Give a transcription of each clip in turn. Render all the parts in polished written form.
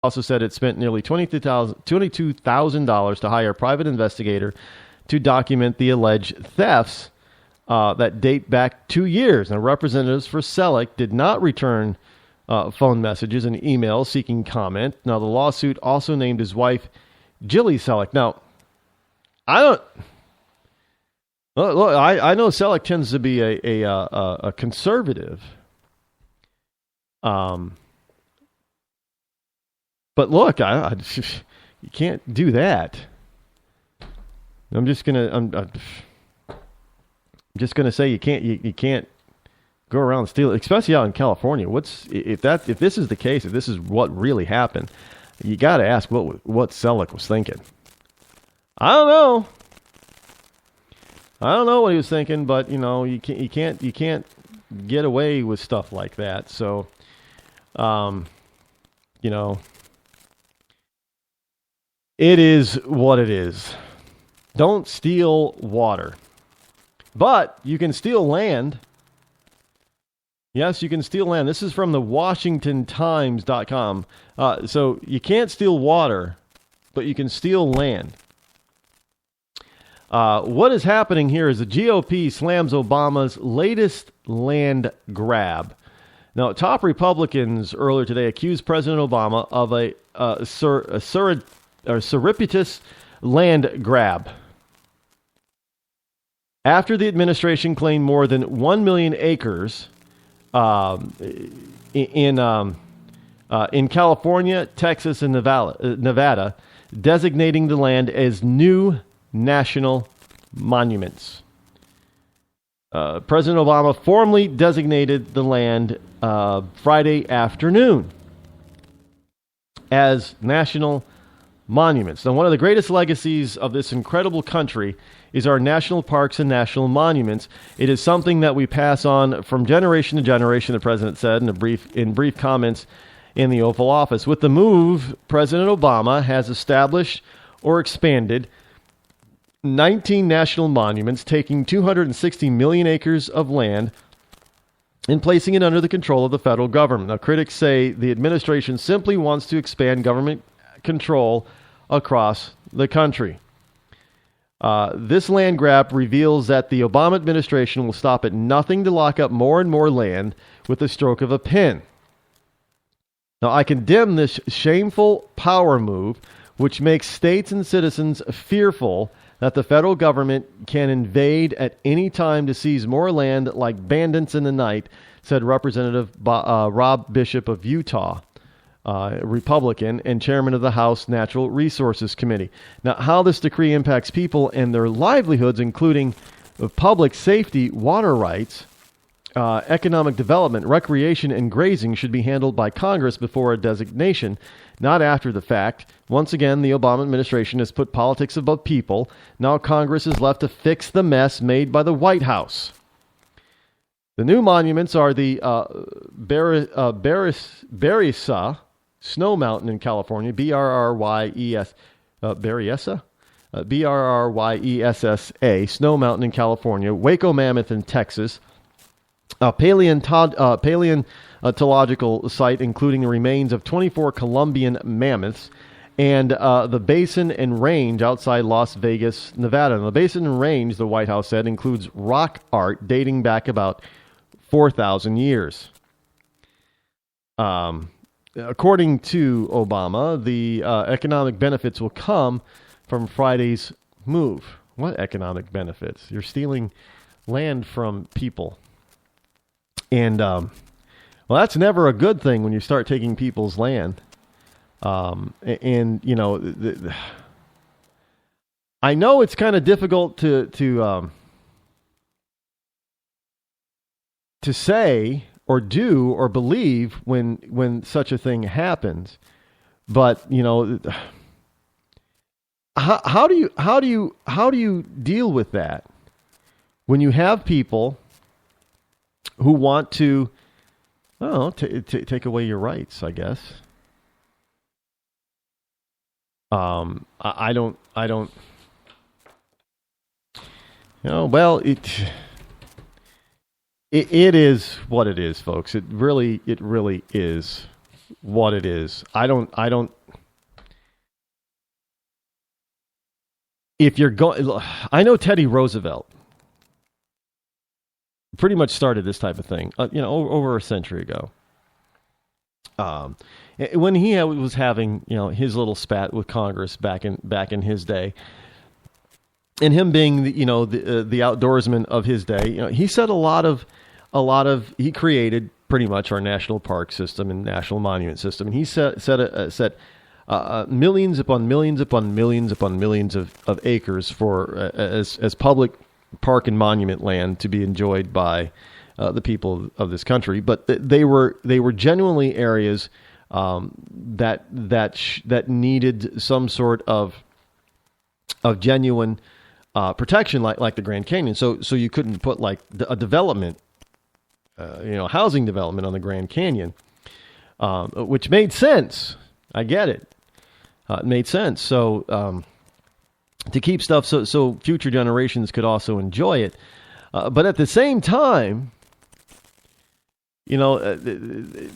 also said it spent nearly $22,000 to hire a private investigator to document the alleged thefts that date back 2 years. Now, representatives for Selleck did not return phone messages and emails seeking comment. Now, the lawsuit also named his wife, Jilly Selleck. Now, I don't... Look, I know Selleck tends to be a conservative. But look, you can't do that. I'm just gonna say you can't go around stealing, especially out in California. If this is the case, if this is what really happened, you got to ask what Selleck was thinking. I don't know. I don't know what he was thinking, but you can't get away with stuff like that. So, it is what it is. Don't steal water. But you can steal land. Yes, you can steal land. This is from the WashingtonTimes.com. So you can't steal water, but you can steal land. What is happening here is the GOP slams Obama's latest land grab. Now, top Republicans earlier today accused President Obama of a surreptitious land grab after the administration claimed more than 1 million acres in California, Texas, and Nevada, designating the land as new national monuments. President Obama formally designated the land Friday afternoon as national monuments. Now, one of the greatest legacies of this incredible country is our national parks and national monuments. It is something that we pass on from generation to generation, the president said in brief comments in the Oval Office. With the move, President Obama has established or expanded 19 national monuments, taking 260 million acres of land and placing it under the control of the federal government. Now, critics say the administration simply wants to expand government control across the country. This land grab reveals that the Obama administration will stop at nothing to lock up more and more land with the stroke of a pen. Now, I condemn this shameful power move, which makes states and citizens fearful that the federal government can invade at any time to seize more land like bandits in the night, said Representative Rob Bishop of Utah, Republican and chairman of the House Natural Resources Committee. Now, how this decree impacts people and their livelihoods, including public safety, water rights, economic development, recreation, and grazing, should be handled by Congress before a designation, not after the fact. Once again, the Obama administration has put politics above people. Now Congress is left to fix the mess made by the White House. The new monuments are the Berryessa Snow Mountain in California, Berryessa, Berryessa, Snow Mountain in California, Waco Mammoth in Texas, a paleontological site including the remains of 24 Columbian mammoths, and the Basin and Range outside Las Vegas, Nevada. And the Basin and Range, the White House said, includes rock art dating back about 4,000 years. According to Obama, the economic benefits will come from Friday's move. What economic benefits? You're stealing land from people. And, well, that's never a good thing when you start taking people's land. And you know, I know it's kind of difficult to say or do or believe when such a thing happens, but you know, how do you deal with that when you have people who want to, take away your rights, I guess. I don't, well, it is what it is, folks. It really is what it is. I don't. If you're going, I know Teddy Roosevelt pretty much started this type of thing, over a century ago. When he was having, his little spat with Congress back in his day, and him being the outdoorsman of his day, he said a lot of he created pretty much our national park system and national monument system, and he said millions upon millions upon millions upon millions of acres for as public park and monument land to be enjoyed by the people of this country. But they were genuinely areas that needed some sort of genuine protection, like the Grand Canyon. So you couldn't put like a development, housing development on the Grand Canyon, which made sense. I get it. It made sense. So to keep stuff so future generations could also enjoy it. But at the same time, the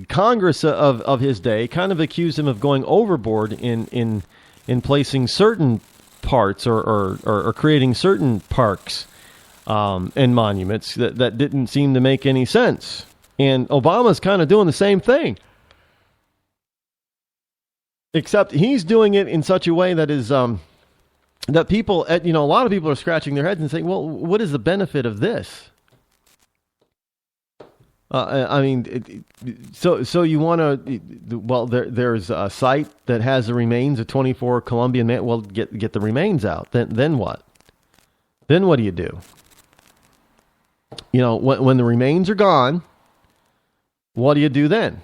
Congress of his day kind of accused him of going overboard in placing certain parts or creating certain parks and monuments that didn't seem to make any sense. And Obama's kind of doing the same thing. Except he's doing it in such a way that is that people, a lot of people are scratching their heads and saying, "Well, what is the benefit of this?" So you want to? Well, there's a site that has the remains of 24 Colombian men. Well, get the remains out. Then what? Then what do you do? When the remains are gone, what do you do then?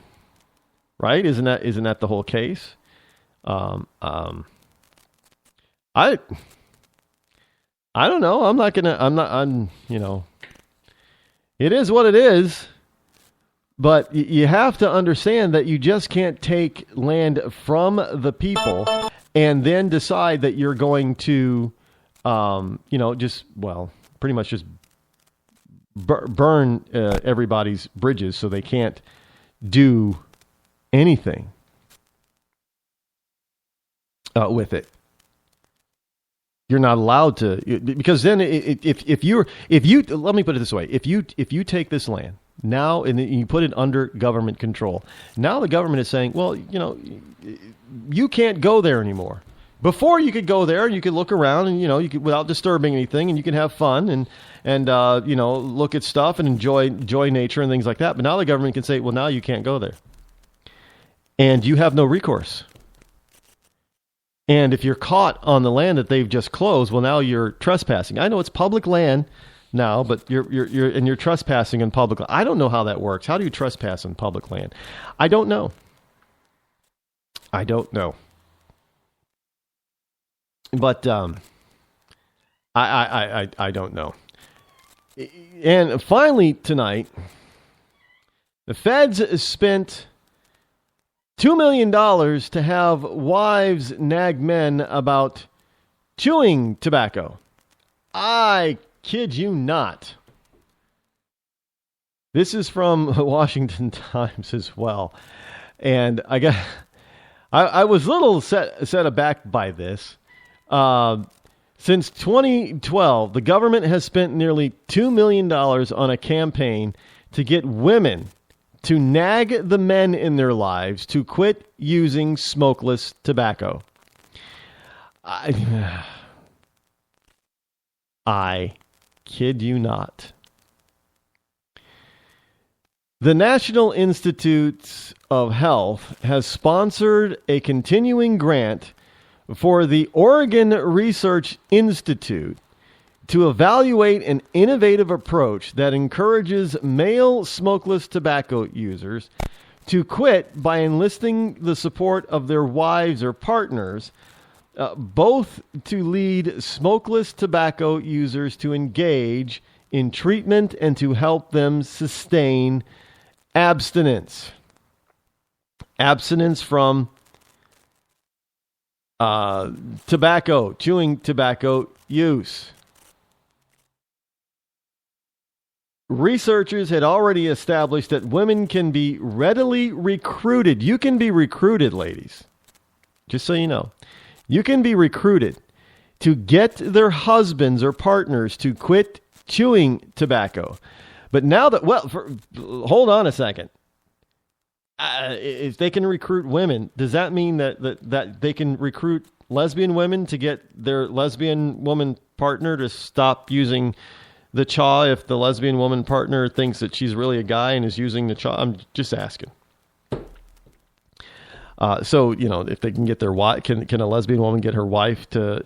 Right? Isn't that the whole case? I don't know. It is what it is, but you have to understand that you just can't take land from the people and then decide that you're going to, pretty much just burn everybody's bridges so they can't do anything with it. You're not allowed to, because then if you let me put it this way, if you take this land now and you put it under government control, now the government is saying, well, you can't go there anymore. Before you could go there and you could look around and you could, without disturbing anything, and you can have fun and look at stuff and enjoy nature and things like that. But now the government can say, well, now you can't go there, and you have no recourse. And if you're caught on the land that they've just closed, well, now you're trespassing. I know it's public land now, but you're trespassing on public land. I don't know how that works. How do you trespass on public land? I don't know. But I don't know. And finally tonight, the feds spent $2 million to have wives nag men about chewing tobacco. I kid you not. This is from the Washington Times as well. And I was a little set aback by this. Since 2012, the government has spent nearly $2 million on a campaign to get women to nag the men in their lives to quit using smokeless tobacco. I kid you not. The National Institutes of Health has sponsored a continuing grant for the Oregon Research Institute to evaluate an innovative approach that encourages male smokeless tobacco users to quit by enlisting the support of their wives or partners, both to lead smokeless tobacco users to engage in treatment and to help them sustain abstinence. Abstinence from chewing tobacco use. researchers had already established that women can be readily recruited. You can be recruited, ladies. Just so you know. You can be recruited to get their husbands or partners to quit chewing tobacco. But now that, hold on a second. If they can recruit women, does that mean that they can recruit lesbian women to get their lesbian woman partner to stop using the chaw if the lesbian woman partner thinks that she's really a guy and is using the chaw? I'm just asking. So, if they can get their wife, can a lesbian woman get her wife to,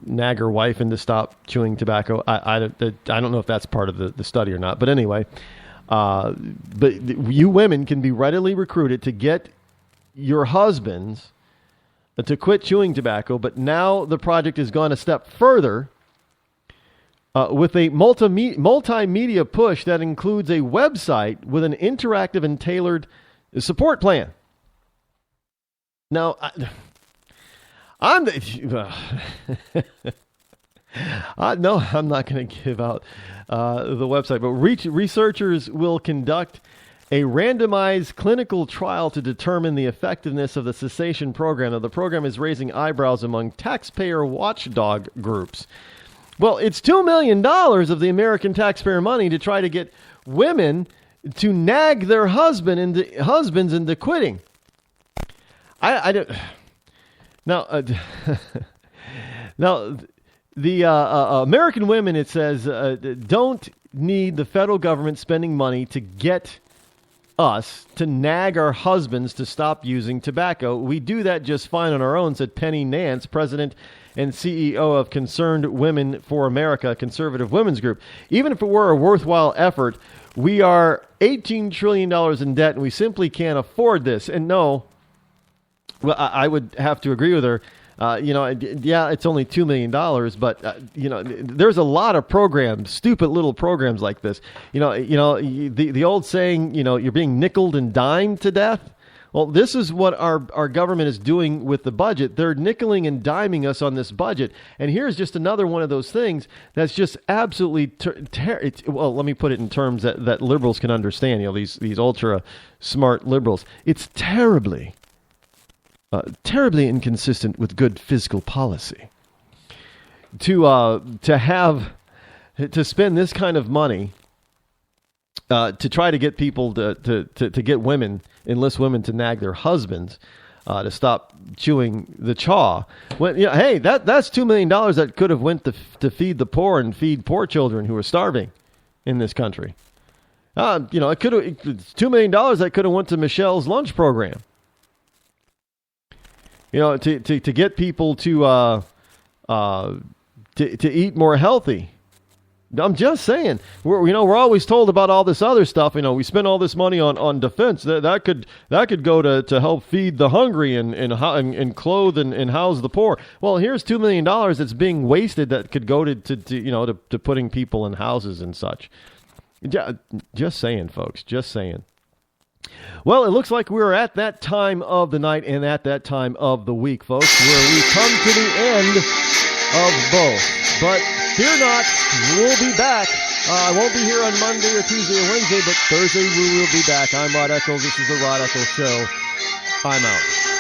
nag her wife into stop chewing tobacco? I don't know if that's part of the study or not. But anyway, but you women can be readily recruited to get your husbands to quit chewing tobacco. But now the project has gone a step further with a multimedia push that includes a website with an interactive and tailored support plan. Now, I'm not going to give out the website, but researchers will conduct a randomized clinical trial to determine the effectiveness of the cessation program. Now, the program is raising eyebrows among taxpayer watchdog groups. Well, it's $2 million of the American taxpayer money to try to get women to nag their husbands into quitting. I don't. Now, now the American women, it says, don't need the federal government spending money to get us to nag our husbands to stop using tobacco. We do that just fine on our own, said Penny Nance, president and CEO of Concerned Women for America, a conservative women's group. Even if it were a worthwhile effort, we are $18 trillion in debt, and we simply can't afford this. And no, well, I would have to agree with her. Yeah, it's only $2 million, but there's a lot of programs, stupid little programs like this. The old saying, you're being nickeled and dimed to death. Well, this is what our government is doing with the budget. They're nickeling and diming us on this budget. And here's just another one of those things that's just absolutely well, let me put it in terms that liberals can understand. These ultra smart liberals. It's terribly inconsistent with good fiscal policy to spend this kind of money to try to get people to get women, enlist women to nag their husbands to stop chewing the chaw. When hey, that's $2 million that could have went to feed the poor and feed poor children who are starving in this country. It could have $2 million that could have went to Michelle's lunch program. To get people to eat more healthy. I'm just saying, we're always told about all this other stuff. We spend all this money on defense. That could go to help feed the hungry and clothe and house the poor. Well, here's $2 million that's being wasted that could go to putting people in houses and such. Just saying, folks. Just saying. Well, it looks like we're at that time of the night and at that time of the week, folks, where we come to the end of both. But fear not, we'll be back. I won't be here on Monday or Tuesday or Wednesday, but Thursday we will be back. I'm Rod Eccles. This is the Rod Eccles Show. I'm out.